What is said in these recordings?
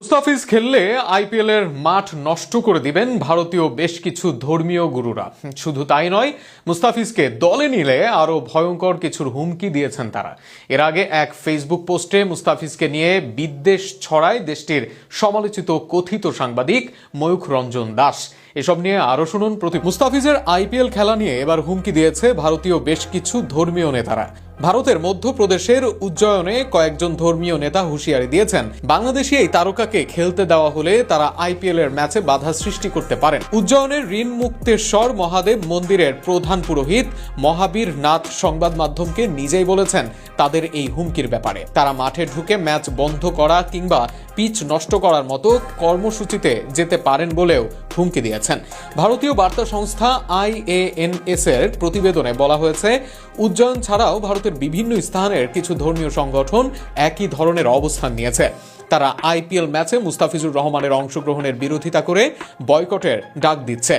মুস্তাফিজ খেললে আইপিএল এর মাঠ নষ্ট করে দিবেন ভারতীয় বেশ কিছু ধর্মীয় গুরুরা। শুধু তাই নয়, মুস্তাফিজকে দলে নিলে আরো ভয়ঙ্কর কিছুর হুমকি দিয়েছেন তারা। এর আগে এক ফেসবুক পোস্টে মুস্তাফিজকে নিয়ে বিদ্বেষ ছড়ায় দেশটির সমালোচিত কথিত সাংবাদিক ময়ূখ রঞ্জন দাস। এসব নিয়ে আরো শুনুন। মুস্তাফিজের আইপিএল খেলা নিয়ে এবার হুমকি দিয়েছে ভারতীয় বেশ কিছু ধর্মীয় নেতারা। ভারতের মধ্যপ্রদেশের উজ্জয়নে কয়েকজন ধর্মীয় নেতা হুঁশিয়ারি দিয়েছেন, বাংলাদেশি এই তারকাকে খেলতে দেওয়া হলে তারা আইপিএল এর ম্যাচে বাধা সৃষ্টি করতে পারেন। উজ্জয়নের ঋণ মুক্তেশ্বর মহাদেব মন্দিরের প্রধান পুরোহিত মহাবীর নাথ সংবাদ মাধ্যমকে নিজেই বলেছেন তাদের এই হুমকির ব্যাপারে। তারা মাঠে ঢুকে ম্যাচ বন্ধ করা কিংবা পিচ নষ্ট করার মতো কর্মসূচিতে যেতে পারেন বলেও হুমকি দিয়েছেন। ভারতীয় বার্তা সংস্থা IANS এর প্রতিবেদনে বলা হয়েছে, উজ্জয়ন ছাড়াও ভারতের বিভিন্ন স্থানের কিছু ধর্মীয় সংগঠন একই ধরনের অবস্থান নিয়েছে। তারা আইপিএল ম্যাচে মুস্তাফিজুর রহমানের অংশগ্রহণের বিরোধিতা করে বয়কটের ডাক দিচ্ছে।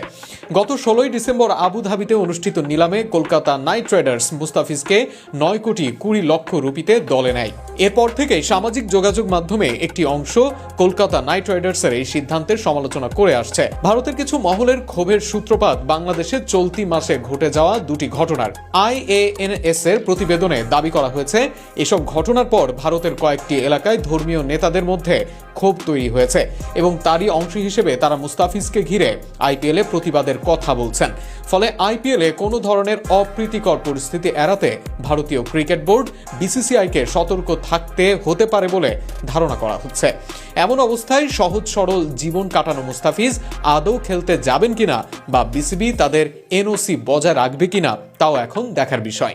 গত 16 ডিসেম্বর আবুধাবিতে অনুষ্ঠিত নিলামে কলকাতা নাইট রাইডার্স মুস্তাফিজকে 9,20,00,000 রুপিতে দলে নেয়। এরপর থেকে সামাজিক যোগাযোগ মাধ্যমে একটি অংশ কলকাতা নাইট রাইডার্সের এই সিদ্ধান্তের সমালোচনা করে আসছে। ভারতের কিছু মহলের ক্ষোভের সূত্রপাত বাংলাদেশে চলতি মাসে ঘটে যাওয়া দুটি ঘটনার। IANS এর প্রতিবেদনে দাবি করা হয়েছে, এসব ঘটনার পর ভারতের কয়েকটি এলাকায় ধর্মীয় নেতাদের মধ্যে ক্ষোভ তৈরি হয়েছে এবং তারই অংশ হিসেবে তারা মুস্তাফিজকে ঘিরে আইপিএলে প্রতিবাদের কথা বলছেন। ফলে আইপিএলে কোনো ধরনের অপ্রীতিকর পরিস্থিতি এড়াতে ভারতীয় ক্রিকেট বোর্ড BCCI-কে সতর্ক থাকতে হতে পারে বলে ধারণা করা হচ্ছে। এমন অবস্থায় সহজ সরল জীবন কাটানো মুস্তাফিজ আদৌ খেলতে যাবেন কিনা বা বিসিবি তাদের NOC বজায় রাখবে কিনা তাও এখন দেখার বিষয়।